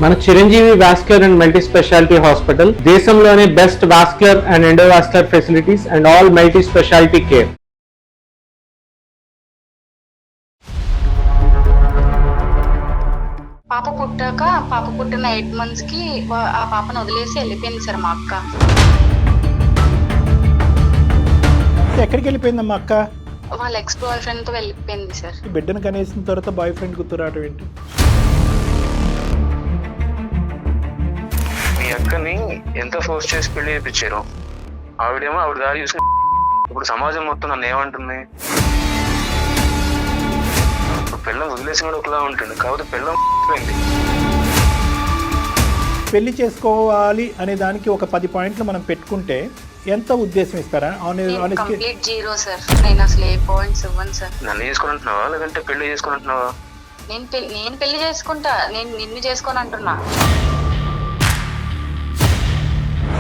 మన Chiranjeevi vascular and multi specialty hospital దేశంలోనే best vascular and endovascular facilities and all multi specialty care. పాప పుట్టిన 8 months కి ఆ పాపను వదిలేసి వెళ్ళిపోయింది సార్ మా అక్క. ఎక్కడికి వెళ్ళిపోయిందమ్మా అక్క? వాళ్ళ ఎక్స్ బాయ్ ఫ్రెండ్ తో వెళ్ళిపోయింది సార్. బిడ్డను కనేసిన తర్వాత బాయ్ ఫ్రెండ్ గుర్తురావటం ఏంటి? మీ అక్కని ఎంత ఫోర్స్ చేసి పెళ్లి చేయించారు. ఆవిడ దారి చూసి ఇప్పుడు సమాజం మొత్తం నన్ను ఏమంటుంది, పిల్లం వదిలేసి కూడా ఒకలా ఉంటుంది కాబట్టి పిల్లం పెళ్లి చేసుకోవాలి అనే దానికి ఒక 10 పాయింట్లు మనం పెట్టుకుంటే ఎంత ఉద్దేశం ఇస్తారా? Complete zero sir. నేను అసలు ఏ పాయింట్స్ ఇవ్వను సార్. నన్ను చేసుకుంటున్నావా లేదంటే పెళ్లి చేసుకుంటున్నావా? నేను పెళ్లి చేసుకుంటా, నేను నిన్ను చేసుకొని అంటున్నా.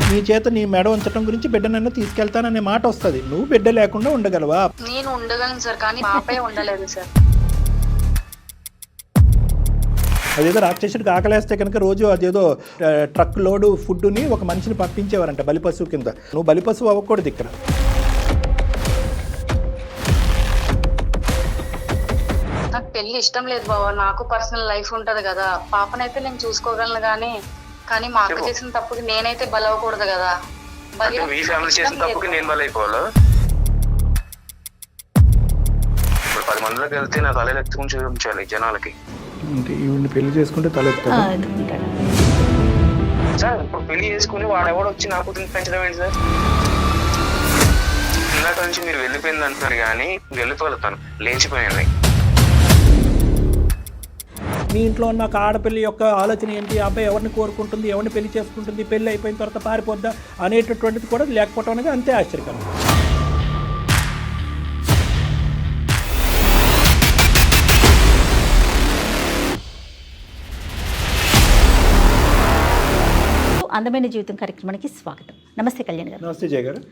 నీ చేత నీ మెడ ఉంచడం గురించి బిడ్డ నన్ను తీసుకెళ్తాననే మాట వస్తుంది. నువ్వు బిడ్డ లేకుండా ఉండగలవా? నేను ఉండగలను సార్, కానీ పాపే ఉండలేదు సార్. అదేదో రాక్షసుడికి ఆకలేస్తే కనుక రోజు అదేదో ట్రక్ లోడు ఫుడ్ని ఒక మనిషిని పంపించేవారంట బలిపశువు కింద. నువ్వు బలిపశువు అవ్వకూడదు ఇక్కడ. నాకు పెళ్లి ఇష్టం లేదు బాబా. నాకు పర్సనల్ లైఫ్ ఉంటది కదా. పాపనైతే నేను చూసుకోగలను కానీ మా అక్క చేసిన తప్పుకి నేనైతే బలవకూడదు కదా. మీ ఫ్యామిలీ చేసిన తప్పుకి నేను బలైపోవాలా? ఇప్పుడు 10 మందిలోకి వెళ్తే నా తల ఎత్తుకుని చూపించాలి జనాలకి. ఈవిని పెళ్లి చేసుకుంటే తలెత్తాడు సార్. ఇప్పుడు పెళ్లి చేసుకుని వాడెవడో వచ్చి నా కూతురు పెంచడం ఏంటి సార్? ఇలాంటి నుంచి మీరు వెళ్ళిపోయింది అంటున్నారు కానీ వెళ్ళిపోతాను లేచిపోయింది. మీ ఇంట్లో ఉన్న ఒక ఆడపిల్ల యొక్క ఆలోచన ఏంటి? అబ్బాయి ఎవరిని కోరుకుంటుంది, ఎవరిని పెళ్లి చేసుకుంటుంది, పెళ్లి అయిపోయిన తర్వాత పారిపోద్దా అనేటటువంటిది కూడా లేకపోవడం అనేది అంతే ఆశ్చర్యకరం. అందమైన జీవితం కార్యక్రమానికి స్వాగతం. నమస్తే కళ్యాణ్ గారు. నమస్తే జయ గారు.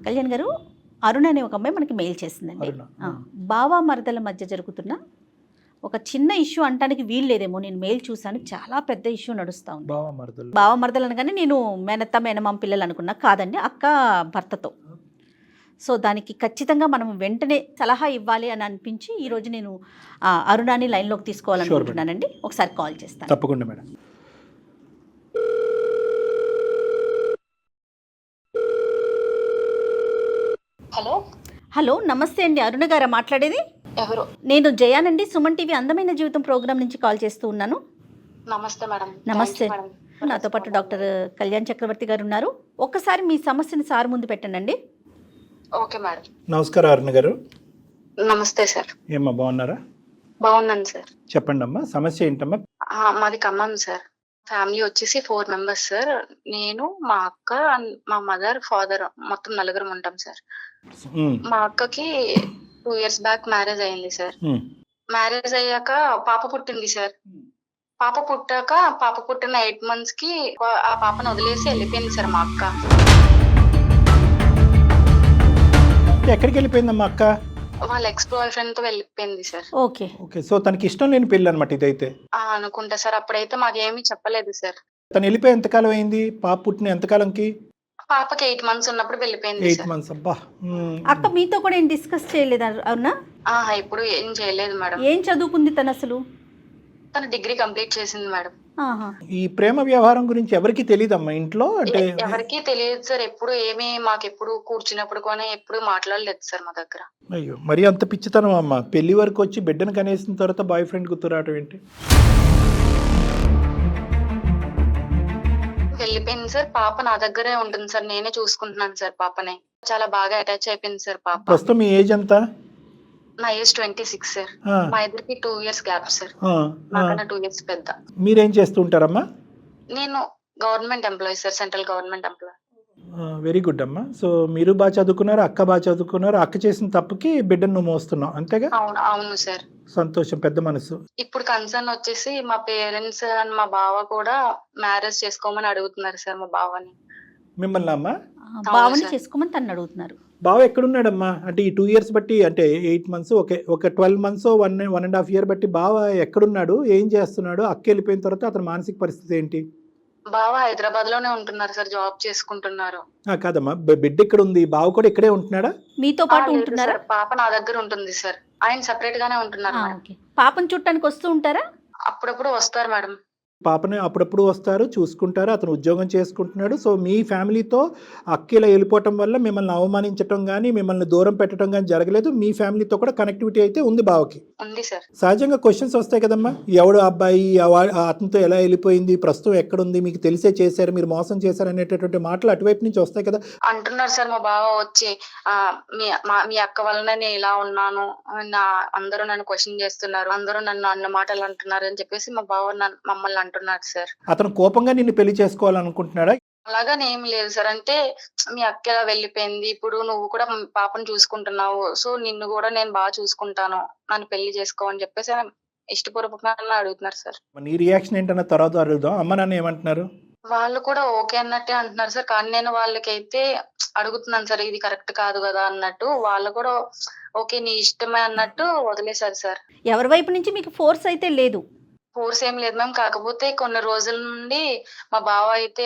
కళ్యాణ్ గారు, అరుణ అనే ఒక అమ్మాయి మనకి మెయిల్ చేసిందండి. బావ మరదల మధ్య జరుగుతున్న ఒక చిన్న ఇష్యూ అంటానికి వీలు లేదేమో. నేను మెయిల్ చూసాను, చాలా పెద్ద ఇష్యూ నడుస్తూ ఉంది. బావ మరదలు అనగానే నేను మేనత్త మేనమామ పిల్లలు అనుకున్నా. కాదండి, అక్క భర్తతో. సో దానికి ఖచ్చితంగా మనం వెంటనే సలహా ఇవ్వాలి అని అనిపించి ఈరోజు నేను అరుణాని లైన్లోకి తీసుకోవాలనుకుంటున్నానండి. ఒకసారి కాల్ చేస్తాను. తప్పకుండా మేడం. హలో, నమస్తే అండి. అరుణ గారా మాట్లాడేది? ఎవరు? నేను జయానండి, సుమన్ టీవీ అందమైన జీవితం ప్రోగ్రాం నుంచి కాల్ చేస్తూ ఉన్నాను. నమస్తే మేడం. నమస్తే. నాతో పాటు డాక్టర్ కళ్యాణ్ చక్రవర్తి గారు ఉన్నారు. ఒక్కసారి మీ సమస్యని సార్ ముందు పెట్టండి. Okay madam. నమస్కారం అరుణ గారు. నమస్తే సార్. ఏమ్మా బాగున్నారా? బాగున్నాను సార్. చెప్పండి అమ్మా, సమస్య ఏంటమ్మా? మాది ఖమ్మం సార్. ఫ్యామిలీ వచ్చేసి 4 members సార్. నేను, మా అక్క, మా మదర్, ఫాదర్, మొత్తం 4 ఉంటాం సార్. మా అక్కకి 2 years బ్యాక్ మ్యారేజ్ అయింది సార్. మ్యారేజ్ అయ్యాక పాప పుట్టింది సార్. పాప పుట్టిన 8 months కి ఆ పాపను వదిలేసి వెళ్ళిపోయింది సార్ మా అక్క. ఎక్కడికి వెళ్ళిపోయిందమ్మా అక్క? వాళ్ళ ఎక్స్ బాయ్ ఫ్రెండ్ తో వెళ్ళిపోయింది సార్. ఓకే. సో తనకి ఇష్టం లేని పెళ్ళి అనమాట ఇదైతే? అనుకుంటా సార్. అప్పుడైతే మాకేమీ చెప్పలేదు సార్. తను వెళ్ళిపోయి ఎంతకాలం అయింది? పాప పుట్టిన ఎంతకాలంకి? పాపకి 8 months ఉన్నప్పుడు వెళ్ళిపోయింది. 8 months. అబ్బా. అక్క మీతో కూడా ఏం డిస్కస్ చేయలేదు అవునా? ఇప్పుడు ఏం చేయలేదు మేడం. ఏం చదువుకుంది తను అసలు? తను డిగ్రీ కంప్లీట్ చేసింది మేడం. ఈ ప్రేమ వ్యవహారం గురించి ఎవరికి తెలియదమ్మా ఇంట్లో? అంటే ఎవరికి తెలియదు సార్. ఎప్పుడు మాకెప్పుడు కూర్చున్నప్పుడు కానీ ఎప్పుడు మాట్లాడలేదు సార్ మా దగ్గర. అయ్యో, మరి అంత పిచ్చితనం అమ్మా. పెళ్లి వరకు వచ్చి బిడ్డను కనేసిన తర్వాత బాయ్ ఫ్రెండ్ గుర్తురావటం ఏంటి? వెళ్ళిపోయింది సార్. పాప నా దగ్గరే ఉంటుంది సార్. నేనే చూసుకుంటున్నాను సార్ పాపని. చాలా బాగా అటాచ్ అయిపోయింది సార్ పాప. ప్రస్తుతం మీ ఏజ్ ఎంత? నా ఏజ్ 26 సార్. మా ఇద్దరికి 2 years గ్యాప్ సార్. నాకన్నా 2 years పెద్ద. మీరేం చేస్తూ ఉంటారమ్మా? నేను government employee sir, central government employee. Very good అమ్మా. సో మీరు బాగా చదువుకున్నారు, అక్క బాగా చదువుకున్నారు. అక్క చేసిన తప్పుకి బిడ్డను నువ్వు మోస్తున్నావు, అంతేగా? అవును సార్. సంతోషం, పెద్ద మనసు. ఇప్పుడు కన్సర్న్ వచ్చేసి మా పేరెంట్స్ అండ్ మా బావ కూడా మ్యారేజ్ చేసుకోమని అడుగుతున్నారు సార్ మా బావని. మిమ్మల్ని అమ్మా? బావని చేసుకోమని తను అడుగుతున్నారు. బావ ఎక్కడున్నాడమ్మా? అంటే ఈ 2 ఇయర్స్ బట్టి, అంటే 8 మంత్స్, ఒక 12 మంత్స్, 1.5 ఇయర్ బట్టి బావ ఎక్కడున్నాడు, ఏం చేస్తున్నాడు? అక్క వెళ్ళిపోయిన తర్వాత అతని మానసిక పరిస్థితి ఏంటి? బావ హైదరాబాద్ లోనే ఉంటున్నారు సార్, జాబ్ చేసుకుంటున్నారు. కాదమ్మా, బిడ్డ ఇక్కడ ఉంది, బావ కూడా ఇక్కడే ఉంటున్నాడా? మీతో ఆ, పాటు లేదు ఉంటున్నారా? సార్, పాప నా దగ్గర ఉంటుంది సార్. ఆయన సెపరేట్ గానే ఉంటున్నారు మేడం. ఓకే. పాపను చూడటానికి వస్తూ ఉంటారా? అప్పుడప్పుడు వస్తారు మేడం. పాపని అప్పుడప్పుడు వస్తారు, చూసుకుంటారు, అతను ఉద్యోగం చేసుకుంటున్నాడు. సో మీ ఫ్యామిలీతో అక్క ఇలా వెళ్ళిపోవటం వల్ల మిమ్మల్ని అవమానించటం కానీ, మిమ్మల్ని దూరం పెట్టడం కానీ జరగలేదు. మీ ఫ్యామిలీతో కూడా కనెక్టివిటీ అయితే ఉంది బావకి. ఉంది సార్. సహజంగా క్వశ్చన్స్ వస్తాయి కదమ్మా, ఎవడు అబ్బాయి, అతనితో ఎలా వెళ్ళిపోయింది, ప్రస్తుతం ఎక్కడుంది, మీకు తెలిసే చేశారు, మీరు మోసం చేశారు అనేటటువంటి మాటలు అటువైపు నుంచి వస్తాయి కదా. అంటున్నారు సార్ మా బావ వచ్చి, మీ అక్క వలన నేను ఇలా ఉన్నాను, అందరూ నన్ను క్వశ్చన్ చేస్తున్నారు, అందరూ నన్ను అన్న మాటలు అంటున్నారు అని చెప్పేసి మా బావ మమ్మల్ని అంటున్నారు సార్. అతను కోపంగా నిన్ను పెళ్లి చేసుకోవాలనుకుంటున్నాడా? అలాగని ఏం లేదు సార్. అంటే మీ అక్క ఎలా వెళ్ళిపోయింది, ఇప్పుడు నువ్వు కూడా పాపను చూసుకుంటున్నావు, సో నిన్ను కూడా నేను బాగా చూసుకుంటాను, నన్ను పెళ్లి చేసుకో అని చెప్పేసి ఆయన ఇష్టపూర్వకంగా అడుగుతున్నారు సార్. నీ రియాక్షన్ ఏంటన్న తర్వాత అడుగుదాం. అమ్మ నాన్న ఏమంటున్నారు? వాళ్ళు కూడా ఓకే అన్నట్టే అంటున్నారు సార్. కానీ నేను వాళ్ళకైతే అడుగుతున్నాను సార్, ఇది కరెక్ట్ కాదు కదా అన్నట్టు. వాళ్ళు కూడా ఓకే నీ ఇష్టమే అన్నట్టు వదిలేశారు సార్. ఎవరి వైపు నుంచి మీకు ఫోర్స్ అయితే లేదు? ఫోర్స్ ఏం లేదు మ్యామ్. కాకపోతే కొన్ని రోజుల నుండి మా బావ అయితే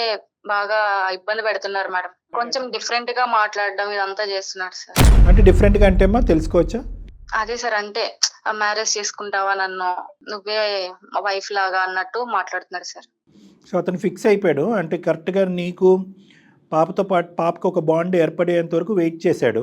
బాగా ఇబ్బంది పెడుతున్నారు మేడం. కొంచెం డిఫరెంట్ గా మాట్లాడడం ఇదంతా చేస్తున్నాడు సార్. అంటే డిఫరెంట్ గా అంటే అమ్మా తెలుసుకోవచ్చా? అదే సార్, అంటే మ్యారేజ్ చేసుకుంటావా నన్ను, నువ్వే వైఫ్ లాగా అన్నట్టు మాట్లాడుతున్నారు సార్. సో అతను ఫిక్స్ అయిపోయాడు, అంటే కరెక్ట్గా నీకు పాపతో పాటు పాపకు ఒక బాండ్ ఏర్పడేంత వరకు వెయిట్ చేశాడు.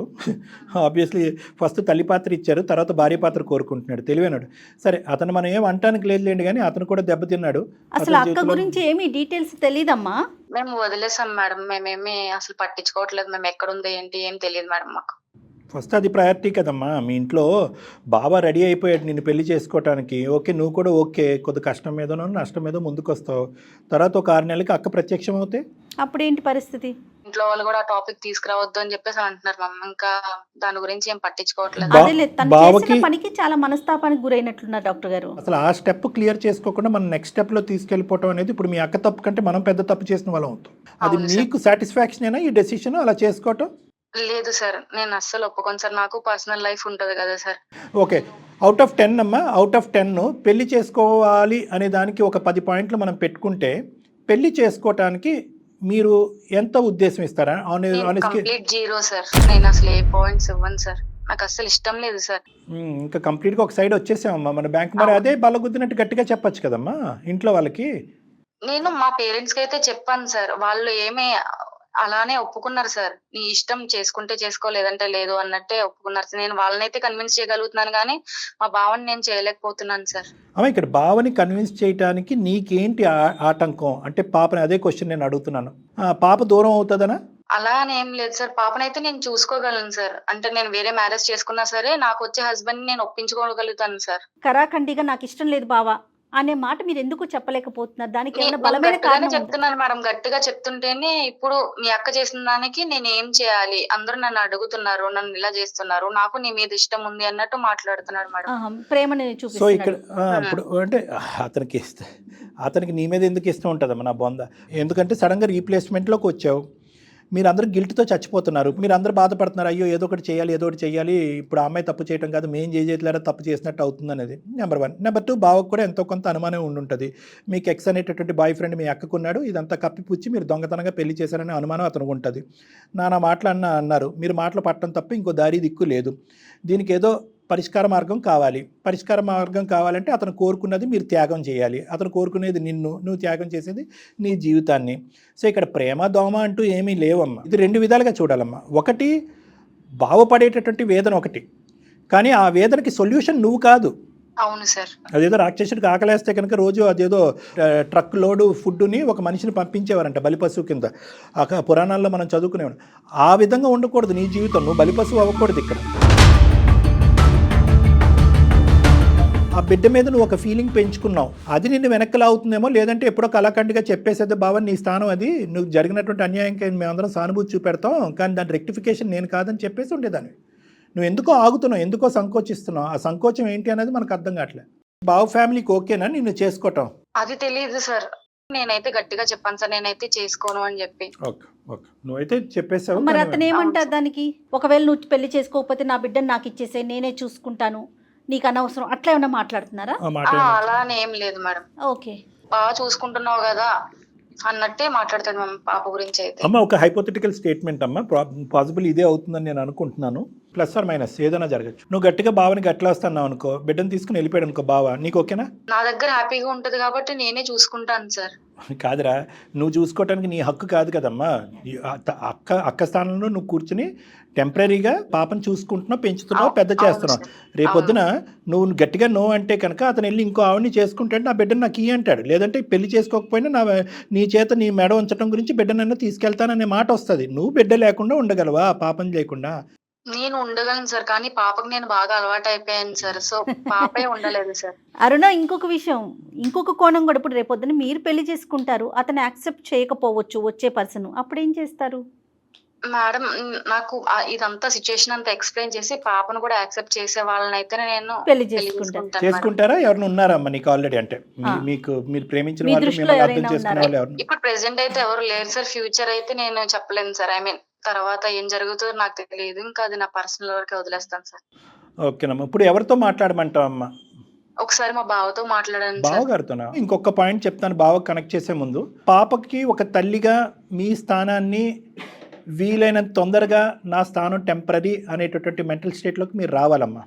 ఆబ్వియస్లీ ఫస్ట్ తల్లి పాత్ర ఇచ్చారు, తర్వాత భార్య పాత్ర కోరుకుంటున్నాడు, తెలివైనాడు. సరే అతను మనం ఏం అంటానికి లేదులేండి, కానీ అతను కూడా దెబ్బతిన్నాడు. అసలు అక్క గురించి ఏమీ డీటెయిల్స్ తెలీదమ్మా? మేము వదిలేసాం మేడం, మేమేమి అసలు పట్టించుకోవట్లేదు, మేము ఎక్కడుందో ఏంటి ఏం తెలియదు మేడం మాకు. ఫస్ట్ అది ప్రయారిటీ కదమ్మా. మీ ఇంట్లో బాబా రెడీ అయిపోయాడు నిన్ను పెళ్లి చేసుకోవటానికి, ఓకే నువ్వు కూడా ఓకే, కొద్ది కష్టం మీదనో నష్టం మీదో ముందుకు వస్తావు. తర్వాత ఒక 6 నెలలకి అక్క ప్రత్యక్షం అవుతే అప్పుడేంటి పరిస్థితి? ఇంట్లో వాళ్ళు కూడా ఆ టాపిక్ తీసుకురావద్దు అని చెప్పేసి అంటున్నారు మమ్మ. ఇంకా దాని గురించి ఏం పట్టించుకోవట్లేదు. అదే తను చేసిన పనికి చాలా మనస్తాపానికి గురైనట్లున్నారు డాక్టర్ గారు. అసలు ఆ స్టెప్ క్లియర్ చేసుకోకుండా మనం నెక్స్ట్ స్టెప్లో తీసుకెళ్ళిపోవటం అనేది ఇప్పుడు మీ అక్క తప్పు కంటే మనం పెద్ద తప్పు చేసిన వాళ్ళం అవుతాం. అది మీకు సాటిస్ఫాక్షన్ అయినా ఈ డెసిషన్ అలా చేసుకోవటం? లేదు సార్, నేను అస్సలు ఒప్పుకోను సార్, నాకు పర్సనల్ లైఫ్ ఉంటుంది కదా సార్. ఓకే, అవుట్ ఆఫ్ 10 అమ్మా, అవుట్ ఆఫ్ 10 పెళ్లి చేసుకోవాలి అనే దానికి ఒక 10 పాయింట్లు మనం పెట్టుకుంటే పెళ్లి చేసుకోవటానికి మీరు ఎంత ఉద్దేశం ఇస్తారా? కంప్లీట్ జీరో సార్, నేను అసలు ఏ పాయింట్స్ ఇవ్వను సార్, నాకు అసలు ఇష్టం లేదు సార్. ఇంకా కంప్లీట్గా ఒక సైడ్ వచ్చేసామమ్మా మన బ్యాంక్. మరి అదే బలగుద్దినట్టు గట్టిగా చెప్పచ్చు కదమ్మా ఇంట్లో వాళ్ళకి. నేను మా పేరెంట్స్ కి అయితే చెప్పాను సార్, వాళ్ళు ఏమీ అలానే ఒప్పుకున్నారు సార్. నీ ఇష్టం, చేసుకుంటే చేసుకో లేదంటే లేదు అన్నట్టే ఒప్పుకున్నారు సార్. నేను వాళ్ళనైతే కన్విన్స్ చేయగలుగుతున్నాను కానీ మా బావని నేను చేయలేకపోతున్నాను సార్. అమ్మ ఇక్కడ బావని కన్విన్స్ చేయడానికి నీకేంటి ఆటంకం అంటే? పాపని అదే క్వశ్చన్ నేను అడుగుతున్నాను. పాప దూరం అవుతుందనా? అలా అని ఏం లేదు సార్, పాపనైతే నేను చూసుకోగలను సార్. అంటే నేను వేరే మ్యారేజ్ చేసుకున్నా సరే నాకు వచ్చే హస్బెండ్ నేను ఒప్పించుకోగలుగుతాను సార్. కరాఖండిగా నాకు ఇష్టం లేదు బావా అనే మాట మీరు ఎందుకు చెప్పలేకపోతున్నారు? దానికి ఏమైనా బలమైన కారణం చెప్తున్నాను మేడం, గట్టిగా చెప్తుంటేనే ఇప్పుడు మీ అక్క చేసిన దానికి నేను ఏం చేయాలి, అందరూ నన్ను అడుగుతున్నారు, నన్ను ఇలా చేస్తున్నారు, నాకు నీ మీద ఇష్టం ఉంది అన్నట్టు మాట్లాడుతున్నాడు మేడం. ప్రేమని సో చూపిస్తున్నాడు. ఇక్కడ ఇప్పుడు అంటే అతనికి నీ మీద ఎందుకు ఇష్టం ఉంటుందమ్మా నా బొంద? ఎందుకంటే సడన్గా రీప్లేస్మెంట్లోకి వచ్చావు, మీరు అందరూ గిల్ట్తో చచ్చిపోతున్నారు, మీరు అందరూ బాధపడుతున్నారు, అయ్యో ఏదో ఒకటి చేయాలి ఏదో ఒకటి చేయాలి, ఇప్పుడు ఆ అమ్మాయి తప్పు చేయడం కాదు మేము చేయట్లేదా తప్పు చేసినట్టు అవుతుంది అనేది నెంబర్ 1. నెంబర్ 2, బావకు కూడా ఎంతో కొంత అనుమానం ఉండుంటుంది. మీకు ఎక్స్ అనేటటువంటి బాయ్ ఫ్రెండ్ మీ అక్కకున్నాడు, ఇదంతా కప్పిపుచ్చి మీరు దొంగతనంగా పెళ్లి చేశారనే అనుమానం అతనికి ఉంటుంది. నానా మాటలు అన్నారు, మీరు మాటలు పట్టడం తప్ప ఇంకో దారి దిక్కు లేదు. దీనికి ఏదో పరిష్కార మార్గం కావాలి. పరిష్కార మార్గం కావాలంటే అతను కోరుకున్నది మీరు త్యాగం చేయాలి. అతను కోరుకునేది నువ్వు త్యాగం చేసేది నీ జీవితాన్ని. సో ఇక్కడ ప్రేమ దోమ అంటూ ఏమీ లేవమ్మా. ఇది 2 విధాలుగా చూడాలమ్మా. ఒకటి బావపడేటటువంటి వేదన ఒకటి, కానీ ఆ వేదనకి సొల్యూషన్ నువ్వు కాదు. అవును సార్. అదేదో రాక్షసుడికి ఆకలేస్తే కనుక రోజు అదేదో ట్రక్ లోడు ఫుడ్ని ఒక మనిషిని పంపించేవారంట బలిపశువు కింద. పురాణాల్లో మనం చదువుకునేవాడు. ఆ విధంగా ఉండకూడదు నీ జీవితం, నువ్వు బలిపశువు అవ్వకూడదు ఇక్కడ. ఆ బిడ్డ మీద నువ్వు ఒక ఫీలింగ్ పెంచుకున్నావు, అది నిన్ను వెనక్కి లాగుతుందేమో, లేదంటే ఎప్పుడో కళాఖండిగా చెప్పేసేది బావ నీ స్థానం అది, నువ్వు జరిగినటువంటి అన్యాయంకి మేమందరం సానుభూతి చూపెడతాం, కానీ దాని రెక్టిఫికేషన్ నేను కాదని చెప్పేసి ఉండేదాన్ని. నువ్వు ఎందుకో ఆగుతున్నావు, ఎందుకో సంకోచిస్తున్నావు. ఆ సంకోచం ఏంటి అనేది మనకు అర్థం కావట్లేదు. బావ ఫ్యామిలీకి ఓకేనా నిన్ను చేసుకోవటం? అది తెలియదు సార్. నేనైతే గట్టిగా చెప్పాను సార్, నేనైతే చేసుకోను అని చెప్పి. ఓకే ఓకే, నువ్వైతే చెప్పేసావు. మరి కానీ అతను ఏమంటారు దానికి? ఒకవేళ నువ్వు పెళ్లి చేసుకోకపోతే నా బిడ్డను నాకు ఇచ్చేసే, నేనే చూసుకుంటాను, నీకు అనవసరం, అట్లా ఏమన్నా మాట్లాడుతున్నారా? ఆ మాట అలా అని ఏం లేదు మేడం, ఓకే. బాగా చూసుకుంటున్నావు కదా అన్నట్టే మాట్లాడతాడు మ్యామ్ పాప గురించి అయితే. అమ్మ, ఒక హైపోథెటికల్ స్టేట్మెంట్ అమ్మ, పాసిబుల్ ఇదే అవుతుందని నేను అనుకుంటున్నాను. ప్లస్ ఆర్ మైనస్ ఏదైనా జరగచ్చు. నువ్వు గట్టిగా బావని గట్లా వస్తున్నావు అనుకో, బిడ్డను తీసుకుని వెళ్ళిపోయాడు అనుకో బావ, నీకు ఓకేనా? నా దగ్గర హ్యాపీగా ఉంటది కాబట్టి నేనే చూసుకుంటాను సార్. కాదురా, నువ్వు చూసుకోవటానికి నీ హక్కు కాదు కదమ్మా. అక్క స్థానంలో నువ్వు కూర్చుని టెంపరీగా పాపను చూసుకుంటున్నావు, పెంచుతున్నావు, పెద్ద చేస్తున్నావు. రేపొద్దున నువ్వు గట్టిగా నో అంటే కనుక అతను వెళ్ళి ఇంకో ఆవిడని చేసుకుంటాడు, నా బిడ్డను నాకు ఇయ్యి అంటాడు. లేదంటే పెళ్లి చేసుకోకపోయినా నీ చేత నీ మెడ ఉంచడం గురించి బిడ్డనన్నా తీసుకెళ్తాననే మాట వస్తుంది. నువ్వు బిడ్డ లేకుండా ఉండగలవా పాపం లేకుండా? నేను ఉండగలను సార్, కానీ పాపకు నేను బాగా అలవాటు అయిపోయాను సార్, సో పాపే ఉండలేదు సార్. అరుణ, ఇంకొక విషయం, ఇంకొక కోణం కూడా, ఇప్పుడు రేపొద్దున మీరు పెళ్లి చేసుకుంటారు, అతను యాక్సెప్ట్ చేయకపోవచ్చు వచ్చే పర్సన్, అప్పుడు ఏం చేస్తారు? మేడం నాకు ఇదంతా సిచ్యుయేషన్ అంతా ఎక్స్ప్లెయిన్ చేసి పాపను కూడా యాక్సెప్ట్ చేసే వాళ్ళని అయితే నేను పెళ్లి పెళ్లి చేసుకుంటారు. చేసుకుంటాను మేడం. చేసుకుంటారా? ఎవరిని ఉన్నారమ్మా నీకు ఆల్రెడీ? అంటే మీకు మీరు ప్రేమించిన మీ వాళ్ళు, దృష్టిలో మిమ్మల్ని అర్థం ఎవరైనా చేసుకునే ఉన్నారా? వాళ్ళు ఎవరు? ఇప్పుడు ప్రెసెంట్ అయితే ఎవరు లేరు సార్, ఫ్యూచర్ అయితే నేను చెప్పలేను సార్. ఐ మీన్ తర్వాత ఏం జరుగుతుందో నాకు తెలియదు, ఇంకా అది నా పర్సనల్ వరకే వదిలేస్తాను సార్. ఓకేనమ్మా, ఇప్పుడు ఎవరితో మాట్లాడమంటావు అమ్మా? ఒకసారి మా బావతో మాట్లాడాను సార్. బావగారితోనా? ఇంకొక పాయింట్ చెప్తాను బావ కనెక్ట్ చేసే ముందు. పాపకి ఒక తల్లిగా మీ స్థానాన్ని వీలైనంత తొందరగా, నా స్థానం టెంపరీ అనేటటువంటి మెంటల్ స్టేట్లోకి మీరు రావాలమ్మా.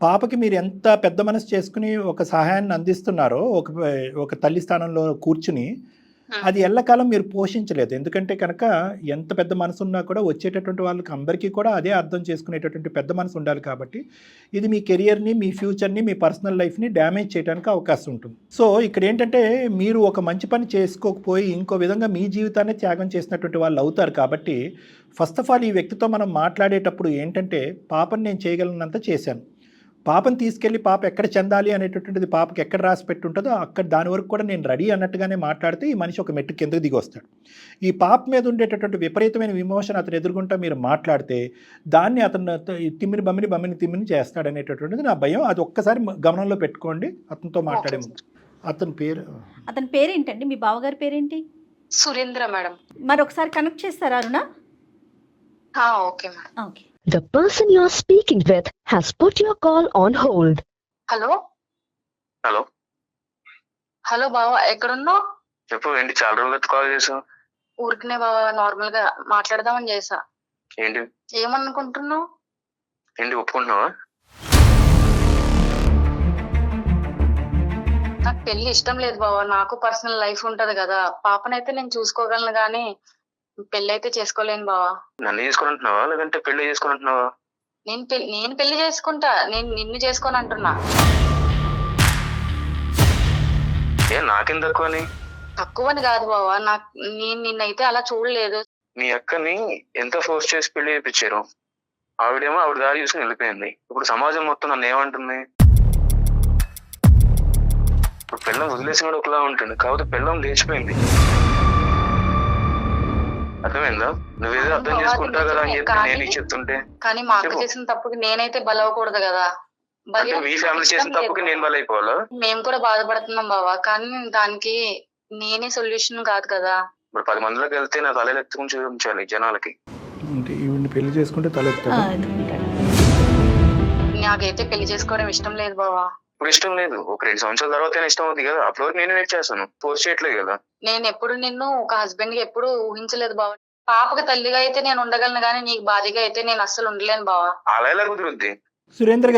పాపకి మీరు ఎంత పెద్ద మనసు చేసుకుని ఒక సహాయాన్ని అందిస్తున్నారో ఒక తల్లి స్థానంలో కూర్చుని, అది ఎల్లకాలం మీరు పోషించలేదు. ఎందుకంటే కనుక ఎంత పెద్ద మనసు ఉన్నా కూడా వచ్చేటటువంటి వాళ్ళకి అందరికీ కూడా అదే అర్థం చేసుకునేటటువంటి పెద్ద మనసు ఉండాలి. కాబట్టి ఇది మీ కెరియర్ని, మీ ఫ్యూచర్ని, మీ పర్సనల్ లైఫ్ని డ్యామేజ్ చేయడానికి అవకాశం ఉంటుంది. సో ఇక్కడ ఏంటంటే మీరు ఒక మంచి పని చేసుకోకపోయి ఇంకో విధంగా మీ జీవితాన్ని త్యాగం చేసినటువంటి వాళ్ళు అవుతారు. కాబట్టి ఫస్ట్ ఆఫ్ ఆల్ ఈ వ్యక్తితో మనం మాట్లాడేటప్పుడు ఏంటంటే, పాపని నేను చేయగలనంత చేశాను, పాపను తీసుకెళ్ళి పాప ఎక్కడ చెందాలి అనేటటువంటిది పాపకి ఎక్కడ రాసి పెట్టి ఉంటుందో అక్కడ దాని వరకు కూడా నేను రెడీ అన్నట్టుగానే మాట్లాడితే ఈ మనిషి ఒక మెట్టు కిందకి దిగి వస్తాడు. ఈ పాప మీద ఉండేటటువంటి విపరీతమైన విమోషన్ అతను ఎదుర్కొంటా మీరు మాట్లాడితే దాన్ని అతను తిమ్మిని చేస్తాడు అనేటటువంటిది నా భయం. అది ఒక్కసారి గమనంలో పెట్టుకోండి అతనితో మాట్లాడే ముందు. అతని పేరేంటండి? మీ బావగారి పేరేంటి? సురేంద్ర మేడం. మరి ఒకసారి కనెక్ట్ చేస్తారా Aruna? Okay madam. Okay. The person you are speaking with has put your call on hold. Hello hello hello బావా, ఎక్కడున్నావు? చెప్పు, ఏంటి చాలా రోజులు కాల్ చేసావు? ఊరికనే బావా, నార్మల్ గా మాట్లాడదామని చేసా. ఏంటి ఏమనుకుంటున్నావు? ఏంటి ఒప్పుకుంటున్నావా? నాకు పెళ్లి ఇష్టం లేదు బావా, నాకు పర్సనల్ లైఫ్ ఉంటది కదా. పాపనైతే నేను చూసుకోగలను గానీ పెళ్లి అయితే చేసుకోలేను బావా. నన్ను చేసుకుంటున్నావా లేదంటే పెళ్లి చేసుకుంటున్నావా? నేను పెళ్లి చేసుకుంటా, నేను నిన్ను చేసుకోను అంటున్నా. నాకేం తక్కువని? తక్కువని కాదు బావా, నేను నిన్నైతే అలా చూడలేదు. మీ అక్కని ఎంత ఫోర్స్ చేసి పెళ్లి చేయించారు, ఆవిడేమో ఆవిడ దారి చూసుకుని వెళ్ళిపోయింది. ఇప్పుడు సమాజం మొత్తం నన్ను ఏమంటుంది? ఇప్పుడు పిల్లం వదిలేసి కూడా ఒకలా ఉంటుంది, కాకపోతే పిల్లం లేచిపోయింది. అర్థమైందా? నువ్వేదో అర్థం చేసుకుంటావు కదా అని చెప్పి నేను చెప్తుంటే. కానీ మా అక్క చేసిన తప్పుకి నేనైతే బలవకూడదు కదా. మీ ఫ్యామిలీ చేసిన తప్పుకి నేను బలైపోవాలా? మేము కూడా బాధపడుతున్నాం బావా, కానీ దానికి నేనే సొల్యూషన్ కాదు కదా. ఇప్పుడు 10 మందిలోకి వెళ్తే నా తల ఎత్తుకుని చూపించాలి జనాలకి. పెళ్లి చేసుకుంటే నాకైతే పెళ్లి చేసుకోవడం ఇష్టం లేదు బావా. ఇప్పుడు ఇష్టం లేదు, ఒక 2 సంవత్సరాల తర్వాత ఇష్టం అవుతుంది కదా, అప్పటి వరకు నేను వెయిట్ చేస్తాను, ఫోర్స్ చేయట్లేదు కదా. నేను ఎప్పుడు నిన్ను ఒక హస్బెండ్ గా ఎప్పుడు ఊహించలేదు బావా. పాపకి తల్లిగా అయితే నేను ఉండగలను కానీ నీకు భార్యగా అయితే నేను అస్సలు ఉండలేను బావా. అలా ఎలా కుదురుద్ది? సురేంద్ర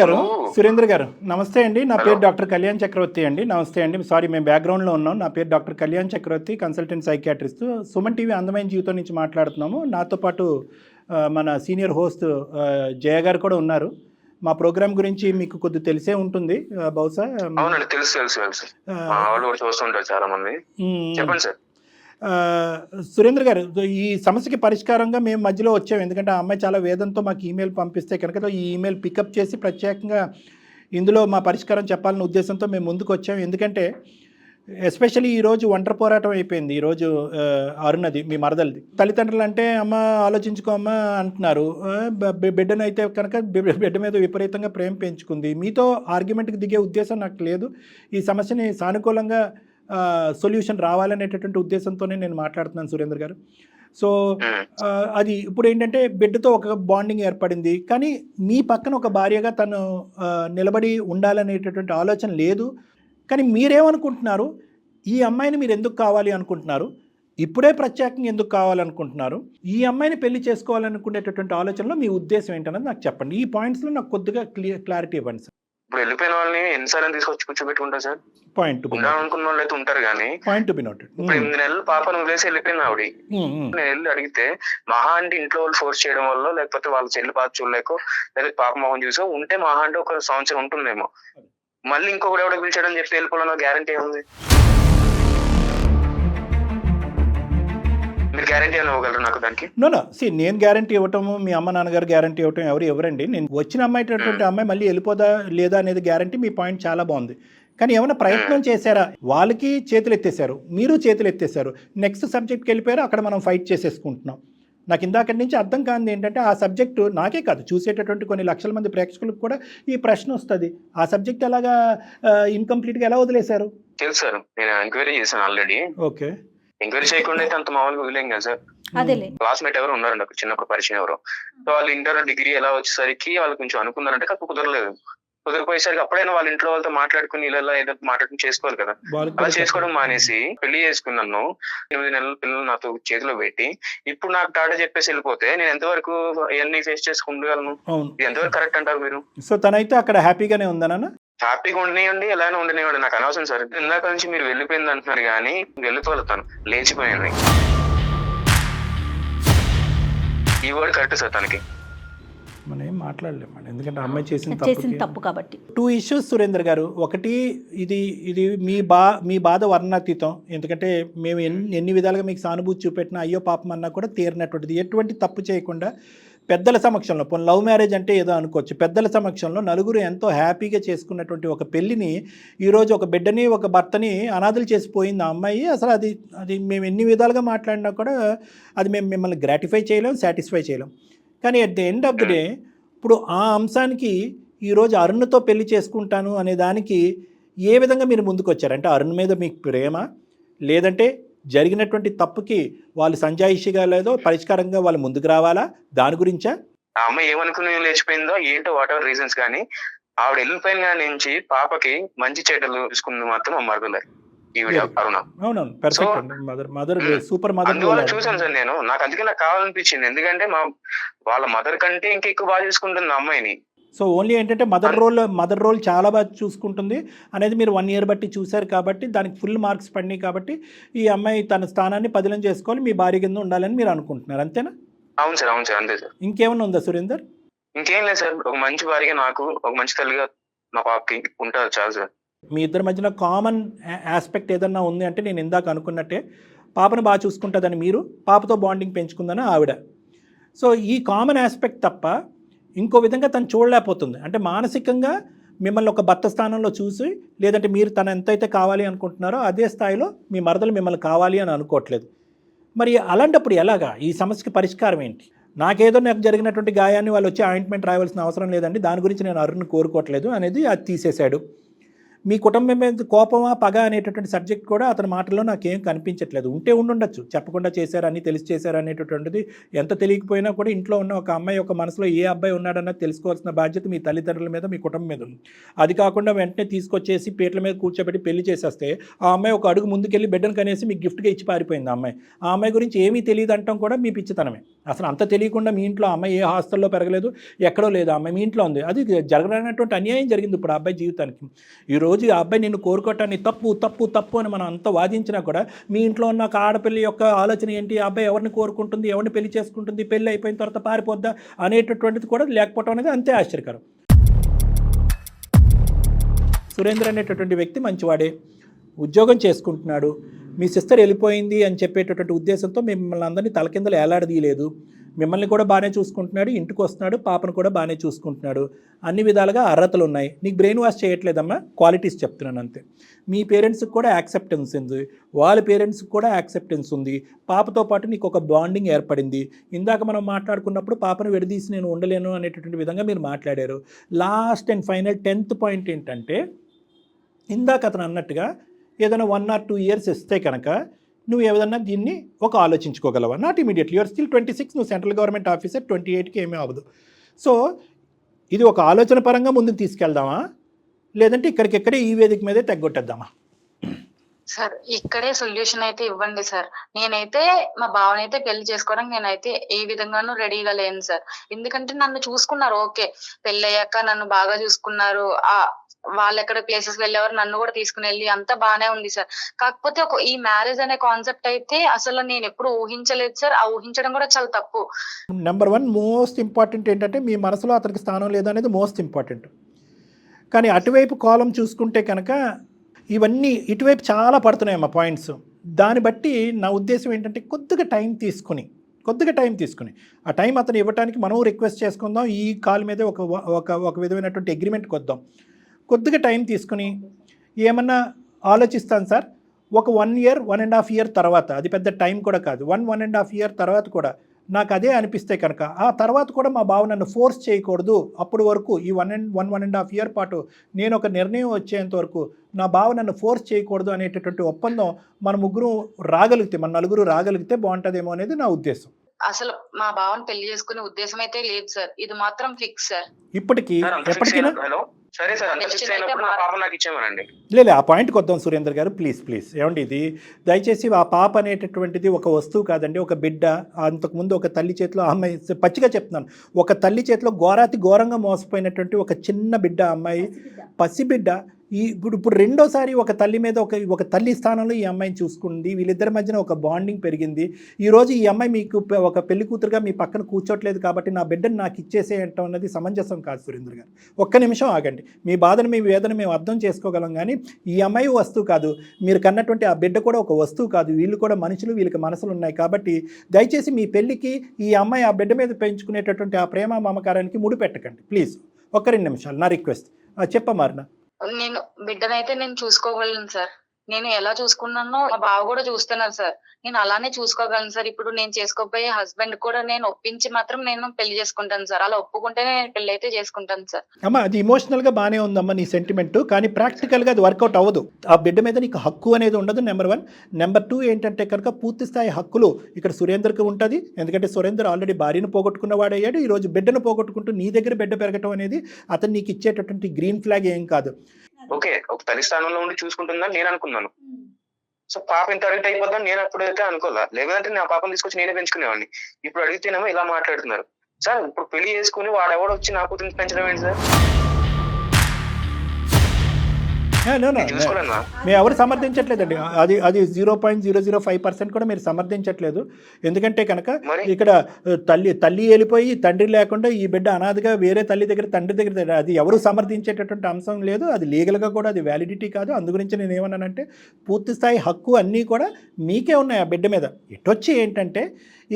గారు నమస్తే అండి. నా పేరు డాక్టర్ కళ్యాణ్ చక్రవర్తి అండి. నమస్తే అండి. సారీ, మేము బ్యాక్గ్రౌండ్లో ఉన్నాం. నా పేరు డాక్టర్ కళ్యాణ్ చక్రవర్తి, కన్సల్టెంట్ సైకియాట్రిస్ట్. సుమన్ టీవీ అందమైన జీవితం నుంచి మాట్లాడుతున్నాము. నాతో పాటు మన సీనియర్ హోస్ట్ జయ గారు కూడా ఉన్నారు. మా ప్రోగ్రామ్ గురించి మీకు కొద్ది తెలిసే ఉంటుంది బహుశా. అవునండి, తెలుసు. చూస్తుంటారు చాలా మంది. చెప్పండి సార్. సురేంద్ర గారు, ఈ సమస్యకి పరిష్కారంగా మేము మధ్యలో వచ్చాము. ఎందుకంటే ఆ అమ్మాయి చాలా వేదంతో మాకు ఈమెయిల్ పంపిస్తే కనుక ఈ ఈమెయిల్ పికప్ చేసి ప్రత్యేకంగా ఇందులో మా పరిష్కారం చెప్పాలన్న ఉద్దేశంతో మేము ముందుకు వచ్చాము. ఎందుకంటే ఎస్పెషల్లీ ఈరోజు ఒంటరి పోరాటం అయిపోయింది. ఈరోజు అరుణది, మీ మరదలది. తల్లిదండ్రులు అంటే అమ్మ ఆలోచించుకో అమ్మ అంటున్నారు. బిడ్డను అయితే కనుక బిడ్డ మీద విపరీతంగా ప్రేమ పెంచుకుంది. మీతో ఆర్గ్యుమెంట్కి దిగే ఉద్దేశం నాకు లేదు. ఈ సమస్యని సానుకూలంగా సొల్యూషన్ రావాలనేటటువంటి ఉద్దేశంతోనే నేను మాట్లాడుతున్నాను సురేంద్ర గారు. సో అది ఇప్పుడు ఏంటంటే బిడ్డతో ఒక బాండింగ్ ఏర్పడింది, కానీ మీ పక్కన ఒక భార్యగా తను నిలబడి ఉండాలనేటటువంటి ఆలోచన లేదు. కానీ మీరేమనుకుంటున్నారు, ఈ అమ్మాయిని మీరు ఎందుకు కావాలి అనుకుంటున్నారు, ఇప్పుడే ప్రత్యేకంగా ఎందుకు కావాలనుకుంటున్నారు, ఈ అమ్మాయిని పెళ్లి చేసుకోవాలనుకునేటటువంటి ఆలోచనలో మీ ఉద్దేశం ఏంటన్నది నాకు చెప్పండి. ఈ పాయింట్స్లో నాకు కొద్దిగా క్లారిటీ ఇవ్వండి సార్. ఇప్పుడు వెళ్ళిపోయిన వాళ్ళని ఎన్నిసార్లు తీసుకొచ్చి కూర్చోబెట్టుకుంటారు సార్? పాయింట్ ఉండాలనుకున్న వాళ్ళు అయితే ఉంటారు, కానీ పాయింట్ టు బి నోటెడ్. ఇప్పుడు 8 నెలలు పాపను వదిలేసి వెళ్ళిపోయింది ఆవిడ. నేను వెళ్ళి అడిగితే మహా అంటే ఇంట్లో వాళ్ళు ఫోర్స్ చేయడం వల్ల, లేకపోతే వాళ్ళ చెల్లి పాత చూడలేకో, లేకపోతే పాప మొహం చూసో ఉంటే మహా అంటే ఒక సంవత్సరం ఉంటుందేమో. మళ్ళీ ఇంకొకటి ఎవడో పిలిచాడని చెప్పి వెళ్ళిపోవాలన్న గ్యారంటీ ఏముంది? మీరు గ్యారంటీ అని ఇవ్వగలరు నాకు దానికి? నో నేను గ్యారంటీ ఇవ్వటము, మీ అమ్మ నాన్నగారు గ్యారంటీ ఇవ్వటం ఎవరండి? నేను వచ్చిన అమ్మాయిటువంటి అమ్మాయి మళ్ళీ వెళ్ళిపోదా లేదా అనేది గ్యారంటీ. మీ పాయింట్ చాలా బాగుంది, కానీ ఏమైనా ప్రయత్నం చేశారా? వాళ్ళకి చేతులు ఎత్తేసారు, మీరు చేతులు ఎత్తేసారు, నెక్స్ట్ సబ్జెక్ట్కి వెళ్ళిపోయారు, అక్కడ మనం ఫైట్ చేసేసుకుంటున్నాం. నాకు ఇందాకటి నుంచి అర్థం కానిది ఏంటంటే, ఆ సబ్జెక్టు నాకే కాదు, చూసేటటువంటి కొన్ని లక్షల మంది ప్రేక్షకులకు కూడా ఈ ప్రశ్న వస్తుంది, ఆ సబ్జెక్ట్ ఎలాగా ఇన్కంప్లీట్గా ఎలా వదిలేశారు? తెలుసు సార్, నేను ఎంక్వైరీ చేశాను ఆల్రెడీ. ఓకే, ఎంక్వైరీ చేయకుండా అయితే అంత మామూలుగా వదిలేం కదా సార్. క్లాస్మేట్ ఎవరు ఉన్నారండి అక్కడ, చిన్నప్పుడు పరిచయం ఎవరు, సో వాళ్ళు ఇంటర్ డిగ్రీ ఎలా వచ్చేసరికి వాళ్ళు కొంచెం అనుకున్నారంటే కాకపోతే కుదరలేదు. కుదిరిపోయేసరికి అప్పుడైనా వాళ్ళ ఇంట్లో వాళ్ళతో మాట్లాడుకుని ఇలా ఏదో మాట్లాడుకుని చేసుకోవాలి కదా. అలా చేసుకోవడం మానేసి పెళ్లి చేసుకున్నాను, 8 నెలల పిల్లలు నాతో చేతిలో పెట్టి ఇప్పుడు నాకు టాటా చెప్పేసి వెళ్ళిపోతే నేను ఎంతవరకు ఇవన్నీ ఫేస్ చేసుకుంటగలను? ఇది ఎంతవరకు కరెక్ట్ అంటారు మీరు? సో తనైతే అక్కడ హ్యాపీగానే ఉందనా? హ్యాపీగా ఉండనివ్వండి, ఎలానే ఉండనివ్వండి, నాకు అనవసరం సార్. ఇందాక నుంచి మీరు వెళ్ళిపోయింది అంటున్నారు, కానీ వెళ్ళిపోతాను, లేచిపోయాను. ఈ వర్డ్ కరెక్ట్ సార్ తనకి. మనం ఏం మాట్లాడలేమండి, ఎందుకంటే అమ్మాయి చేసిన తప్పు కాబట్టి. 2 ఇష్యూస్ సురేంద్ర గారు. ఒకటి, ఇది మీ బాధ వర్ణాతీతం, ఎందుకంటే మేము ఎన్ని విధాలుగా మీకు సానుభూతి చూపెట్టినా అయ్యో పాపం అన్నా కూడా తీరినటువంటిది. ఎటువంటి తప్పు చేయకుండా పెద్దల సమక్షంలో, పోనీ లవ్ మ్యారేజ్ అంటే ఏదో అనుకోవచ్చు, పెద్దల సమక్షంలో నలుగురు ఎంతో హ్యాపీగా చేసుకున్నటువంటి ఒక పెళ్ళిని ఈరోజు ఒక బిడ్డని ఒక భర్తని అనాథలు చేసిపోయింది ఆ అమ్మాయి. అసలు అది మేము ఎన్ని విధాలుగా మాట్లాడినా కూడా అది మేము మిమ్మల్ని గ్రాటిఫై చేయలేం, సాటిస్ఫై చేయలేం. కానీ at the end of the day ఇప్పుడు ఆ అంశానికి ఈరోజు అరుణ్తో పెళ్లి చేసుకుంటాను అనే దానికి ఏ విధంగా మీరు ముందుకు వచ్చారంటే, అరుణ్ మీద మీకు ప్రేమ, లేదంటే జరిగినటువంటి తప్పుకి వాళ్ళు సంజాయిషిగా లేదో పరిష్కారంగా వాళ్ళు ముందుకు రావాలా, దాని గురించా? ఆ అమ్మాయి ఏమనుకుని లేచిపోయిందో ఏంటో వాట్ ఎవర్ రీజన్స్, కానీ ఆవిడ వెళ్ళిపోయిన నుంచి పాపకి మంచి చెడ్డలు చూసుకుంది మాత్రం మరదలే ఈవిడ అరుణ. అవునవును, పర్ఫెక్ట్. Mother super mother. అందువల్ల చూసాను సార్ నేను, నాకు అందుకే నాకు కావాలనిపించింది, ఎందుకంటే వాళ్ళ మదర్ కంటే ఇంకా ఎక్కువ బాగా చూసుకుంటుంది ఆ అమ్మాయిని. సో ఓన్లీ ఏంటంటే మదర్ రోల్ చాలా బాగా చూసుకుంటుంది అనేది మీరు 1 year బట్టి చూశారు కాబట్టి దానికి ఫుల్ మార్క్స్ పడినాయి కాబట్టి ఈ అమ్మాయి తన స్థానాన్ని పదిలం చేసుకోవాలి, మీ భార్య కింద ఉండాలని మీరు అనుకుంటున్నారు, అంతేనా? అవును సార్, అవును సార్, అంతే సార్. ఇంకేమన్నా ఉందా సురేందర్? ఇంకేం లేదు సార్, ఒక మంచి భార్యగా నాకు, ఒక మంచి తల్లిగా మా పాపకి ఉంటారు చాలు సార్. మీ ఇద్దరి మధ్యన కామన్ ఆస్పెక్ట్ ఏదన్నా ఉంది అంటే నేను ఇందాక అనుకున్నట్టే పాపను బాగా చూసుకుంటుందని మీరు, పాపతో బాండింగ్ పెంచుకుందని ఆవిడ. సో ఈ కామన్ ఆస్పెక్ట్ తప్ప ఇంకో విధంగా తను చూడలేకపోతుంది. అంటే మానసికంగా మిమ్మల్ని ఒక భర్త స్థానంలో చూసి, లేదంటే మీరు తను ఎంతైతే కావాలి అనుకుంటున్నారో అదే స్థాయిలో మీ మరదలు మిమ్మల్ని కావాలి అని అనుకోవట్లేదు. మరి అలాంటప్పుడు ఎలాగా ఈ సమస్యకి పరిష్కారం ఏంటి? నాకు జరిగినటువంటి గాయాన్ని వాళ్ళు వచ్చి ఆయింట్మెంట్ రాయవలసిన అవసరం లేదండి, దాని గురించి నేను అరుణ్ని కోరుకోవట్లేదు అనేది అది తీసేశాడు. మీ కుటుంబం మీద కోపమా పగ అనేటటువంటి సబ్జెక్ట్ కూడా అతని మాటల్లో నాకేం కనిపించట్లేదు. ఉంటే ఉండొచ్చు, చెప్పకుండా చేశారని తెలిసి చేశారు అనేటటువంటిది ఎంత తెలియకపోయినా కూడా ఇంట్లో ఉన్న ఒక అమ్మాయి యొక్క మనసులో ఏ అబ్బాయి ఉన్నాడన్నది తెలుసుకోవాల్సిన బాధ్యత మీ తల్లిదండ్రుల మీద, మీ కుటుంబం మీద ఉంది. అది కాకుండా వెంటనే తీసుకొచ్చేసి పీటల మీద కూర్చోబెట్టి పెళ్లి చేసేస్తే ఆ అమ్మాయి ఒక అడుగు ముందుకెళ్ళి బిడ్డను కనేసి మీకు గిఫ్ట్గా ఇచ్చి పారిపోయింది. ఆ అమ్మాయి గురించి ఏమీ తెలియదు అంటాం కూడా మీ పిచ్చితనమే. అసలు అంత తెలియకుండా మీ ఇంట్లో అమ్మాయి ఏ హాస్టల్లో పెరగలేదు, ఎక్కడో లేదు, అమ్మాయి మీ ఇంట్లో ఉంది. అది జరగనటువంటి అన్యాయం జరిగింది ఇప్పుడు ఆ అబ్బాయి జీవితానికి. ఈరోజు ఆ అబ్బాయి నిన్ను కోరుకోవటాన్ని తప్పు తప్పు తప్పు అని మనం అంత వాదించినా కూడా మీ ఇంట్లో ఉన్న ఒక ఆడపిల్ల యొక్క ఆలోచన ఏంటి, ఆ అబ్బాయి ఎవరిని కోరుకుంటుంది, ఎవరిని పెళ్లి చేసుకుంటుంది, పెళ్లి అయిపోయిన తర్వాత పారిపోద్దా అనేటటువంటిది కూడా లేకపోవడం అనేది అంతే ఆశ్చర్యకరం. సురేంద్ర అనేటటువంటి వ్యక్తి మంచివాడే, ఉద్యోగం చేసుకుంటున్నాడు, మీ సిస్టర్ వెళ్ళిపోయింది అని చెప్పేటటువంటి ఉద్దేశంతో మిమ్మల్ని అందరినీ తలకిందలు ఏలాడదీయలేదు, మిమ్మల్ని కూడా బాగానే చూసుకుంటున్నాడు, ఇంటికి వస్తున్నాడు, పాపను కూడా బాగానే చూసుకుంటున్నాడు, అన్ని విధాలుగా అర్హతలు ఉన్నాయి. నీకు బ్రెయిన్ వాష్ చేయట్లేదమ్మా, క్వాలిటీస్ చెప్తున్నాను అంతే. మీ పేరెంట్స్కి కూడా యాక్సెప్టెన్స్ ఉంది, వాళ్ళ పేరెంట్స్కి కూడా యాక్సెప్టెన్స్ ఉంది, పాపతో పాటు నీకు ఒక బాండింగ్ ఏర్పడింది. ఇందాక మనం మాట్లాడుకున్నప్పుడు పాపను విడదీసి నేను ఉండలేను అనేటటువంటి విధంగా మీరు మాట్లాడారు. Last and final 10th point ఏంటంటే, ఇందాక అతను అన్నట్టుగా ఏదైనా 1 or 2 years ఇస్తే కనుక నువ్వు ఏదన్నా దీన్ని ఒక ఆలోచించుకోగలవా? నాట్ ఇమీడియట్లీ, యూఆర్ స్టిల్ 26, నువ్వు సెంట్రల్ గవర్నమెంట్ ఆఫీసర్, 28కి ఏమీ అవ్వదు. సో ఇది ఒక ఆలోచన పరంగా ముందుకు తీసుకెళ్దామా, లేదంటే ఇక్కడికిక్కడే ఈ వేదిక మీదే తెగ్గొట్టేద్దామా? సార్ ఇక్కడే సొల్యూషన్ అయితే ఇవ్వండి సార్. నేనైతే మా బావనైతే పెళ్లి చేసుకోవడానికి నేనైతే ఏ విధంగానూ రెడీగా లేను సార్. ఎందుకంటే నన్ను చూసుకున్నారు, ఓకే, పెళ్లి అయ్యాక నన్ను బాగా చూసుకున్నారు, వాళ్ళు ఎక్కడ ప్లేసెస్ వెళ్ళేవారు, నన్ను కూడా తీసుకుని వెళ్ళి అంతా బానే ఉంది సార్. కాకపోతే ఈ మ్యారేజ్ అనే కాన్సెప్ట్ అయితే అసలు నేను ఎప్పుడు ఊహించలేదు సార్. ఆ ఊహించడం కూడా చాలా తప్పు. నెంబర్ 1 మోస్ట్ ఇంపార్టెంట్ ఏంటంటే మీ మనసులో అతనికి స్థానం లేదనేది మోస్ట్ ఇంపార్టెంట్. కానీ అటువైపు కాలం చూసుకుంటే కనుక ఇవన్నీ ఇటువైపు చాలా పడుతున్నాయి అమ్మా పాయింట్స్. దాన్ని బట్టి నా ఉద్దేశం ఏంటంటే కొద్దిగా టైం తీసుకుని ఆ టైం అతను ఇవ్వడానికి మనం రిక్వెస్ట్ చేసుకుందాం. ఈ కాల్ మీద ఒక విధమైనటువంటి అగ్రిమెంట్కి వద్దాం. కొద్దిగా టైం తీసుకుని ఏమన్నా ఆలోచిస్తాను సార్, ఒక 1 year 1.5 year తర్వాత, అది పెద్ద టైం కూడా కాదు, 1.5 year తర్వాత కూడా నాకు అదే అనిపిస్తే కనుక ఆ తర్వాత కూడా మా బావ నన్ను ఫోర్స్ చేయకూడదు. అప్పటి వరకు ఈ 1.5 year పాటు నేను ఒక నిర్ణయం వచ్చేంత వరకు నా బావ నన్ను ఫోర్స్ చేయకూడదు అనేటటువంటి ఒప్పందం మన ముగ్గురు రాగలిగితే, మన నలుగురు రాగలిగితే బాగుంటుందేమో అనేది నా ఉద్దేశం. అసలు మా బావని పెళ్లి చేసుకునే ఉద్దేశం అయితే లేదు సార్. ఇది మాత్రం ఫిక్స్ సార్. ఇప్పటికీ ఎప్పటికైనా సరే సార్, అంత ఫిక్స్ అయినప్పుడు నా పాప నాకు ఇచ్చేమనండి. లేదు, ఆ పాయింట్కి వద్దాం సురేందర్ గారు, ప్లీజ్. ఏమండి, ఇది దయచేసి ఆ పాప అనేటటువంటిది ఒక వస్తువు కాదండి, ఒక బిడ్డ. అంతకుముందు ఒక తల్లి చేతిలో, అమ్మాయి పచ్చిగా చెప్తున్నాను, ఒక తల్లి చేతిలో ఘోరంగా మోసపోయినటువంటి ఒక చిన్న బిడ్డ, అమ్మాయి పసిబిడ్డ. ఇప్పుడు రెండోసారి ఒక తల్లి మీద ఒక తల్లి స్థానంలో ఈ అమ్మాయిని చూసుకుంది. వీళ్ళిద్దరి మధ్యన ఒక బాండింగ్ పెరిగింది. ఈరోజు ఈ అమ్మాయి మీకు ఒక పెళ్లి కూతురుగా మీ పక్కన కూర్చోట్లేదు కాబట్టి నా బిడ్డను నాకు ఇచ్చేసేయటం అన్నది సమంజసం కాదు. సురేందర్ గారు, ఒక్క నిమిషం ఆగండి. మీ బాధను, మీ వేదన మేము అర్థం చేసుకోగలం, కానీ ఈ అమ్మాయి వస్తువు కాదు, మీరు కన్నటువంటి ఆ బిడ్డ కూడా ఒక వస్తువు కాదు. వీళ్ళు కూడా మనుషులు, వీళ్ళకి మనసులు ఉన్నాయి. కాబట్టి దయచేసి మీ పెళ్లికి ఈ అమ్మాయి ఆ బిడ్డ మీద పెంచుకునేటటువంటి ఆ ప్రేమ మమకారానికి ముడి పెట్టకండి ప్లీజ్. ఒక్క 2 నిమిషాలు నా రిక్వెస్ట్. చెప్పమారినా. నేను బిడ్డనైతే నేను చూసుకోగలను సార్. నేను ఎలా చూసుకున్నానో మా బావ కూడా చూస్తున్నారు సార్. నేను అలానే చూసుకోగలను సార్. ఇప్పుడు నేను చేసుకోబోయే హస్బెండ్ కూడా నేను ఒప్పించి మాత్రం నేను పెళ్లి చేసుకుంటాను సార్. అలా ఒప్పుకుంటేనే నేను పెళ్లి అయితే చేసుకుంటాను సార్. అమ్మా, అది ఇమోషనల్ గా బానే ఉందమ్మా నీ సెంటిమెంట్, కానీ ప్రాక్టికల్ గా అది వర్కౌట్ అవ్వదు. ఆ బిడ్డ మీద నీకు హక్కు అనేది ఉండదు, నెంబర్ 1. నెంబర్ 2 ఏంటంటే కనుక పూర్తి స్థాయి హక్కులు ఇక్కడ సురేందర్కి ఉంటుంది. ఎందుకంటే సురేందర్ ఆల్రెడీ భార్యను పోగొట్టుకున్న వాడయ్యాడు. ఈ రోజు బిడ్డను పోగొట్టుకుంటూ నీ దగ్గర బిడ్డ పెరగటం అనేది అతను నీకు ఇచ్చేటటువంటి గ్రీన్ ఫ్లాగ్ ఏం కాదు. ఓకే, ఒక తల్లి స్థానంలో ఉండి చూసుకుంటుందని నేను అనుకున్నాను. సో పాప ఇంత అడిక్ట్ అయిపోద్దని నేను అప్పుడైతే అనుకోలే. లేదంటే నా పాపను తీసుకొచ్చి నేనే పెంచుకునేవాడిని. ఇప్పుడు అడిగితేనేమో ఇలా మాట్లాడుతున్నారు సార్. ఇప్పుడు పెళ్లి చేసుకుని వాడెవడో వచ్చి నా కూతురు పెంచడం ఏంటి సార్? మేము ఎవరు సమర్థించట్లేదండి. అది 0.005% కూడా మీరు సమర్థించట్లేదు. ఎందుకంటే కనుక ఇక్కడ తల్లి వెళ్ళిపోయి తండ్రి లేకుండా ఈ బిడ్డ అనాథగా వేరే తల్లి దగ్గర తండ్రి దగ్గర, అది ఎవరు సమర్థించేటటువంటి అంశం లేదు. అది లీగల్గా కూడా అది వ్యాలిడిటీ కాదు. అందు గురించి నేను ఏమన్నానంటే పూర్తి స్థాయి హక్కు అన్నీ కూడా మీకే ఉన్నాయి ఆ బిడ్డ మీద. ఇటొచ్చి ఏంటంటే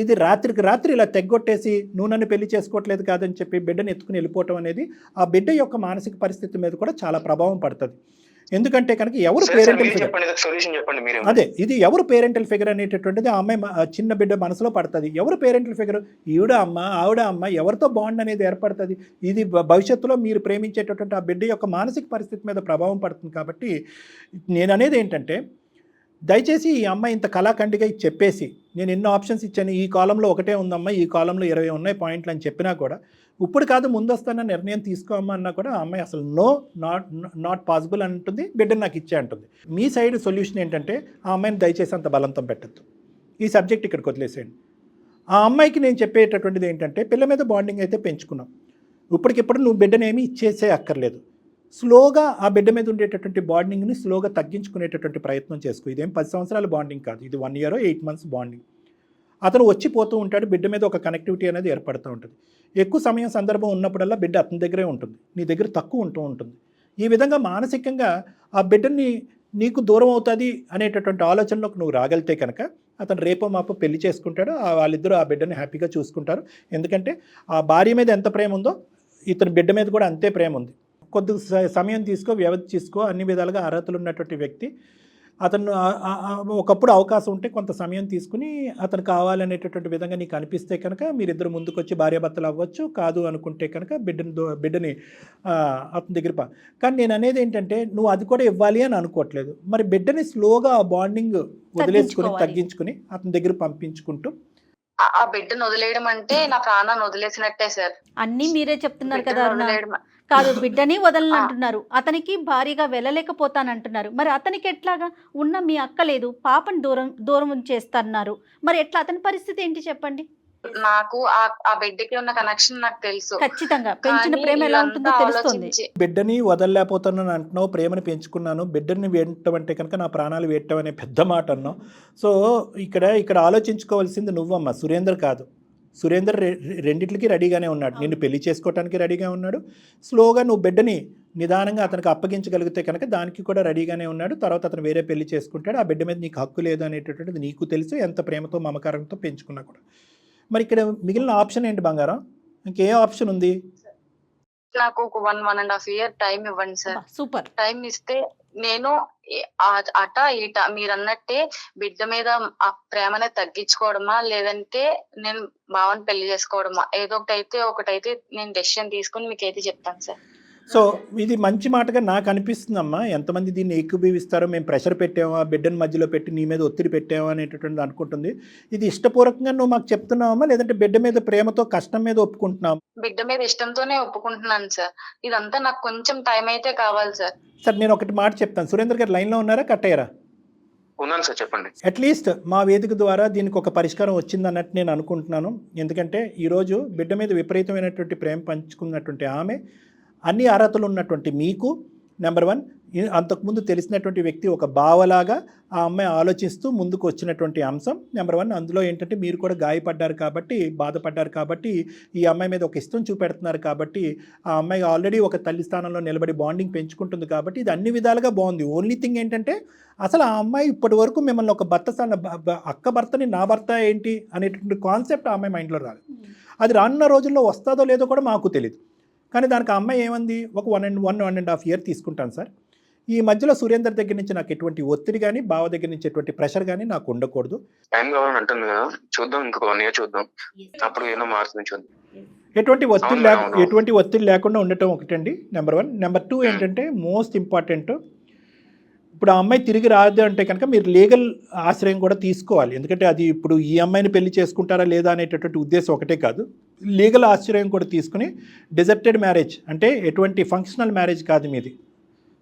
ఇది రాత్రికి రాత్రి ఇలా తెగ్గొట్టేసి నువ్వు నన్ను పెళ్లి చేసుకోవట్లేదు కాదని చెప్పి బిడ్డను ఎత్తుకుని వెళ్ళిపోవటం అనేది ఆ బిడ్డ యొక్క మానసిక పరిస్థితి మీద కూడా చాలా ప్రభావం పడుతుంది. ఎందుకంటే కనుక ఎవరు పేరెంటల్ ఫిగర్, అదే ఇది ఎవరు పేరెంటల్ ఫిగర్ అనేటటువంటిది ఆ అమ్మాయి చిన్న బిడ్డ మనసులో పడుతుంది. ఎవరు పేరెంటల్ ఫిగర్, ఈవిడ అమ్మ ఆవిడ అమ్మ, ఎవరితో బాండ్ అనేది ఏర్పడుతుంది. ఇది భవిష్యత్తులో మీరు ప్రేమించేటటువంటి ఆ బిడ్డ యొక్క మానసిక పరిస్థితి మీద ప్రభావం పడుతుంది. కాబట్టి నేను అనేది ఏంటంటే దయచేసి ఈ అమ్మాయి ఇంత కళాఖండిగా చెప్పేసి, నేను ఎన్నో ఆప్షన్స్ ఇచ్చాను, ఈ కాలంలో ఒకటే ఉందమ్మా, ఈ కాలంలో 20 ఉన్నాయి పాయింట్లు అని చెప్పినా కూడా ఇప్పుడు కాదు ముందు వస్తాన నిర్ణయం తీసుకోమ్మా అన్నా కూడా ఆ అమ్మాయి అసలు నాట్ పాసిబుల్ అంటుంది. బిడ్డను నాకు ఇచ్చే అంటుంది. మీ సైడ్ సొల్యూషన్ ఏంటంటే ఆ అమ్మాయిని దయచేసి అంత బలంతం పెట్టద్దు, ఈ సబ్జెక్ట్ ఇక్కడికి వదిలేసేయండి. ఆ అమ్మాయికి నేను చెప్పేటటువంటిది ఏంటంటే పిల్ల మీద బాండింగ్ అయితే పెంచుకున్నాం, ఇప్పటికిప్పుడు నువ్వు బిడ్డనేమి ఇచ్చేసే అక్కర్లేదు. స్లోగా ఆ బిడ్డ మీద ఉండేటటువంటి బాండింగ్ని స్లోగా తగ్గించుకునేటటువంటి ప్రయత్నం చేసుకో. ఇదేం 10 సంవత్సరాల బాండింగ్ కాదు, ఇది 1 year 8 months బాండింగ్. అతను వచ్చిపోతూ ఉంటాడు, బిడ్డ మీద ఒక కనెక్టివిటీ అనేది ఏర్పడుతూ ఉంటుంది. ఎక్కువ సమయం సందర్భం ఉన్నప్పుడల్లా బిడ్డ అతని దగ్గరే ఉంటుంది, నీ దగ్గర తక్కువ ఉంటూ ఉంటుంది. ఈ విధంగా మానసికంగా ఆ బిడ్డని నీకు దూరం అవుతుంది అనేటటువంటి ఆలోచనలోకి నువ్వు రాగలితే కనుక అతను రేపో మాపో పెళ్లి చేసుకుంటాడు. వాళ్ళిద్దరూ ఆ బిడ్డని హ్యాపీగా చూసుకుంటారు. ఎందుకంటే ఆ భార్య మీద ఎంత ప్రేమ ఉందో ఇతని బిడ్డ మీద కూడా అంతే ప్రేమ ఉంది. కొద్ది సమయం తీసుకో, వ్యవధి తీసుకో. అన్ని విధాలుగా అర్హతలు ఉన్నటువంటి వ్యక్తి అతను ఒకప్పుడు అవకాశం ఉంటే కొంత సమయం తీసుకుని అతను కావాలనేటటువంటి విధంగా నీకు అనిపిస్తే కనుక మీరిద్దరు ముందుకొచ్చి భార్యాభర్తలు అవ్వచ్చు, కాదు అనుకుంటే కనుక బిడ్డని అతని దగ్గర కానీ నేను అనేది ఏంటంటే నువ్వు అది కూడా ఇవ్వాలి అని అనుకోవట్లేదు. మరి బిడ్డని స్లోగా ఆ బాండింగ్ వదిలేసుకుని తగ్గించుకుని అతని దగ్గర పంపించుకుంటూ ఆ బిడ్డను వదిలేయడం అంటే నా ప్రాణాన్ని వదిలేసినట్టే సార్. అన్నీ మీరే చెప్తున్నారు కదా అరుణ. వదిలేయడం కాదు, బిడ్డని వదలని అంటున్నారు, అతనికి భారీగా వెళ్ళలేకపోతానంటున్నారు. మరి అతనికి ఎట్లాగా? ఉన్న మీ అక్క లేదు, పాపని దూరం చేస్తున్నారు, మరి ఎట్లా అతని పరిస్థితి ఏంటి చెప్పండి? నాకు ఆ బిడ్డకి ఉన్న కనెక్షన్ నాకు తెలుసు. ఖచ్చితంగా పెంచిన ప్రేమ ఎలా ఉంటుందో తెలుస్తుంది. బిడ్డని వదలలేకపోతున్నాను అంటున్నావు, ప్రేమను పెంచుకున్నాను, బిడ్డని వేయటం అంటే కనుక నా ప్రాణాలు వేయటం అనే పెద్ద మాట అన్నావు. సో ఇక్కడ ఆలోచించుకోవాల్సింది నువ్వమ్మా, సురేందర్ కాదు. సురేందర్ రెండిట్లకి రెడీగానే ఉన్నాడు, నిన్ను పెళ్లి చేసుకోవడానికి రెడీగా ఉన్నాడు. స్లోగా నువ్వు బిడ్డని నిదానంగా అతనికి అప్పగించగలిగితే కనుక దానికి కూడా రెడీగానే ఉన్నాడు. తర్వాత అతను వేరే పెళ్లి చేసుకుంటాడు. ఆ బిడ్డ మీద నీకు హక్కు లేదు అనేటటువంటిది నీకు తెలుసు, ఎంత ప్రేమతో మమకారంతో పెంచుకున్నా కూడా. మరి ఇక్కడ మిగిలిన ఆప్షన్ ఏంటి బంగారం? ఇంకే ఆప్షన్ ఉంది? నాకు ఒక 1.5 year టైం ఇవ్వండి సార్. సూపర్. టైం ఇస్తే నేను అట ఇట మీరు అన్నట్టే బిడ్డ మీద ఆ ప్రేమనే తగ్గించుకోవడమా, లేదంటే నేను భావన పెళ్లి చేసుకోవడమా, ఏదో ఒకటైతే నేను డెసిషన్ తీసుకుని మీకైతే చెప్తాను సార్. సో ఇది మంచి మాటగా నాకు అనిపిస్తుందమ్మా. ఎంతమంది దీన్ని ఏకీభవిస్తారో, మేము ప్రెషర్ పెట్టామా, బిడ్డను మధ్యలో పెట్టి నీ మీద ఒత్తిడి పెట్టామా అనేటటువంటిది అనుకుంటుంది. ఇది ఇష్టపూర్వకంగా నువ్వు మాకు చెప్తున్నావమ్మా, లేదంటే బిడ్డ మీద ప్రేమతో కష్టం మీద ఒప్పుకుంటున్నావు? బిడ్డ మీద ఇష్టంతోనే ఒప్పుకుంటున్నాను సార్. ఇదంతా నాకు కొంచెం టైం అయితే కావాలి సార్. సార్ నేను ఒకటి మాట చెప్తాను. సురేందర్ గారు లైన్లో ఉన్నారా, కట్ అయ్యారా? ఉన్నాను సార్, చెప్పండి. అట్లీస్ట్ మా వేదిక ద్వారా దీనికి ఒక పరిష్కారం వచ్చిందన్నట్టు నేను అనుకుంటున్నాను. ఎందుకంటే ఈరోజు బిడ్డ మీద విపరీతమైనటువంటి ప్రేమ పంచుకున్నటువంటి ఆమె, అన్ని అర్హతలు ఉన్నటువంటి మీకు, నెంబర్ 1, అంతకుముందు తెలిసినటువంటి వ్యక్తి ఒక బావలాగా ఆ అమ్మాయి ఆలోచిస్తూ ముందుకు వచ్చినటువంటి అంశం నెంబర్ 1. అందులో ఏంటంటే మీరు కూడా గాయపడ్డారు కాబట్టి, బాధపడ్డారు కాబట్టి, ఈ అమ్మాయి మీద ఒక ఇష్టం చూపెడుతున్నారు కాబట్టి, ఆ అమ్మాయి ఆల్రెడీ ఒక తల్లి స్థానంలో నిలబడి బాండింగ్ పెంచుకుంటుంది కాబట్టి ఇది అన్ని విధాలుగా బాగుంది. ఓన్లీ థింగ్ ఏంటంటే అసలు ఆ అమ్మాయి ఇప్పటి వరకు మిమ్మల్ని ఒక భర్త అక్క భర్తని నా భర్త ఏంటి అనేటువంటి కాన్సెప్ట్ ఆ అమ్మాయి మైండ్లో రాలేదు. అది రానున్న రోజుల్లో వస్తుందో లేదో కూడా మాకు తెలియదు. కానీ దానికి ఆ అమ్మాయి ఏమంది, ఒక 1.5 year తీసుకుంటాను సార్. ఈ మధ్యలో సురేందర్ దగ్గర నుంచి నాకు ఎటువంటి ఒత్తిడి కానీ, బావ దగ్గర నుంచి ఎటువంటి ప్రెషర్ కానీ నాకు ఉండకూడదు. టైం కావాలని అంటుంది కదా, చూద్దాం, ఇంకొక 1 year చూద్దాం, అప్పుడు ఏమో మారుతుంది చూద్దాం. ఎటువంటి ఒత్తిడి లేకుండా ఉండటం ఒకటండి నెంబర్ 1. నెంబర్ 2 ఏంటంటే మోస్ట్ ఇంపార్టెంట్, ఇప్పుడు ఆ అమ్మాయి తిరిగి రాదు అంటే కనుక మీరు లీగల్ ఆశ్రయం కూడా తీసుకోవాలి. ఎందుకంటే అది ఇప్పుడు ఈ అమ్మాయిని పెళ్లి చేసుకుంటారా లేదా అనేటటువంటి ఉద్దేశం ఒకటే కాదు, లీగల్ ఆశ్రయం కూడా తీసుకుని డిజర్టెడ్ మ్యారేజ్ అంటే ఎటువంటి ఫంక్షనల్ మ్యారేజ్ కాదు మీది.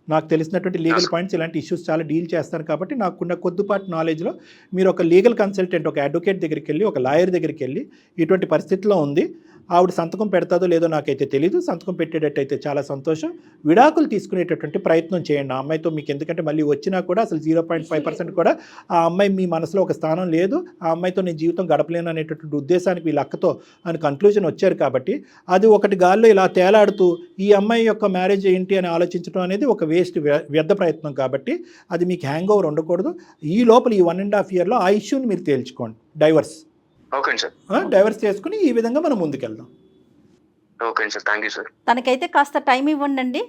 నాకు తెలిసినటువంటి లీగల్ పాయింట్స్ ఇలాంటి ఇష్యూస్ చాలా డీల్ చేస్తాను కాబట్టి నాకున్న కొద్దిపాటి నాలెడ్జ్లో మీరు ఒక లీగల్ కన్సల్టెంట్, ఒక అడ్వకేట్ దగ్గరికి వెళ్ళి, ఒక లాయర్ దగ్గరికి వెళ్ళి ఇటువంటి పరిస్థితిలో ఉంది, ఆవిడ సంతకం పెడతాదో లేదో నాకైతే తెలీదు, సంతకం పెట్టేటట్టయితే చాలా సంతోషం, విడాకులు తీసుకునేటటువంటి ప్రయత్నం చేయండి ఆ అమ్మాయితో. మీకు ఎందుకంటే మళ్ళీ వచ్చినా కూడా అసలు 0.5% కూడా ఆ అమ్మాయి మీ మనసులో ఒక స్థానం లేదు, ఆ అమ్మాయితో నేను జీవితం గడపలేను అనేటటువంటి ఉద్దేశానికి వీళ్ళ అక్కతో అని కన్క్లూజన్ వచ్చారు కాబట్టి అది ఒకటి గాల్లో ఇలా తేలాడుతూ ఈ అమ్మాయి యొక్క మ్యారేజ్ ఏంటి అని ఆలోచించడం అనేది ఒక వ్యర్థ ప్రయత్నం కాబట్టి అది మీకు హ్యాంగ్ ఓవర్ ఉండకూడదు. ఈ లోపల ఈ 1.5 yearలో ఆ ఇష్యూని మీరు తేల్చుకోండి. డైవర్స్ డైవర్స్ చేసుకుని ఈ విధంగా మనం ముందుకెళ్దాం. Okay sir, thank you sir. తనకైతే కాస్త టైం ఇవ్వండి.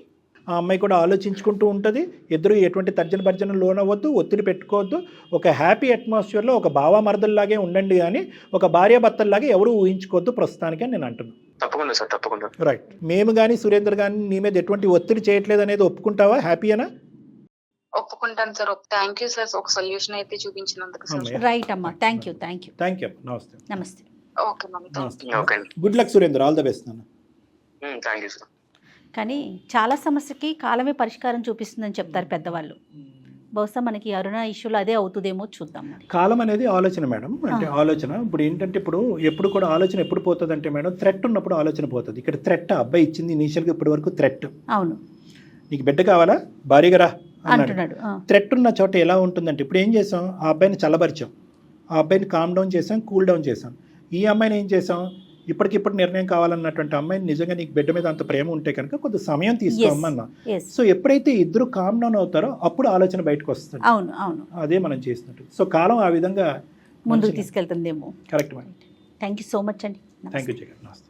ఆ అమ్మాయి కూడా ఆలోచించుకుంటూ ఉంటుంది. ఇద్దరు ఎటువంటి తర్జన భర్జన లోనవ్వద్దు, ఒత్తిడి పెట్టుకోవద్దు. ఒక హ్యాపీ అట్మాస్ఫియర్లో ఒక బావ మరదల్లాగే ఉండండి, కానీ ఒక భార్యాభర్తల్లాగే ఎవరు ఊహించుకోవద్దు ప్రస్తుతానికి అని నేను అంటున్నాను. తప్పకుండా సార్, తప్పకుండా. రైట్. మేము కానీ సురేందర్ కానీ నీ మీద ఎటువంటి ఒత్తిడి చేయట్లేదు అనేది ఒప్పుకుంటావా? హ్యాపీయేనా? ఒప్పుకుంటాను సార్. థ్యాంక్ యూ సార్, ఒక సొల్యూషన్ అయితే చూపించినందుకు సార్. రైట్ అమ్మా, థ్యాంక్ యూ. నమస్తే. నమస్తే. Okay ma'am. Okay, good luck Surender, all the best నాన్న. Thank you sir. కానీ చాలా సమస్యకి కాలమే పరిష్కారం చూపిస్తుందని చెప్తారు పెద్దవాళ్ళు. బహుశా మనకి అరుణ ఇష్యూలో అదే అవుతుందేమో చూద్దాం. కాలం అనేది ఆలోచన మేడం, అంటే ఆలోచన ఇప్పుడు ఏంటంటే ఎప్పుడు కూడా ఆలోచన ఎప్పుడు పోతుంది అంటే మేడం, థ్రెట్ ఉన్నప్పుడు ఆలోచన పోతుంది. ఇక్కడ థ్రెట్ అబ్బాయి ఇచ్చింది ఇనీషియల్గా ఇప్పటి వరకు థ్రెట్. అవును, నీకు బిడ్డ కావాలా, భారీగా రా అంటున్నాడు. థ్రెట్ ఉన్న చోట ఎలా ఉంటుందంటే ఇప్పుడు ఏం చేసాం, ఆ అబ్బాయిని చల్లబరిచాం, ఆ అబ్బాయిని కామ్ డౌన్ చేసాం, కూల్ డౌన్ చేసాం. ఈ అమ్మాయిని ఏం చేసాం, ఇప్పటికిప్పుడు నిర్ణయం కావాలన్నటువంటి అమ్మాయిని నిజంగా నీకు బిడ్డ మీద అంత ప్రేమ ఉంటే కనుక కొద్ది సమయం తీసుకోమన్నా. సో ఎప్పుడైతే ఇద్దరు కామ్ డౌన్ అవుతారో అప్పుడు ఆలోచన బయటకు వస్తుంది. అవును అవును, అదే మనం చేసినట్టు. సో కాలం ఆ విధంగా ముందుకు తీసుకెళ్తుందేమో. Correct madam. Thank you so much అండి. Thank you Jagan. నమస్తే.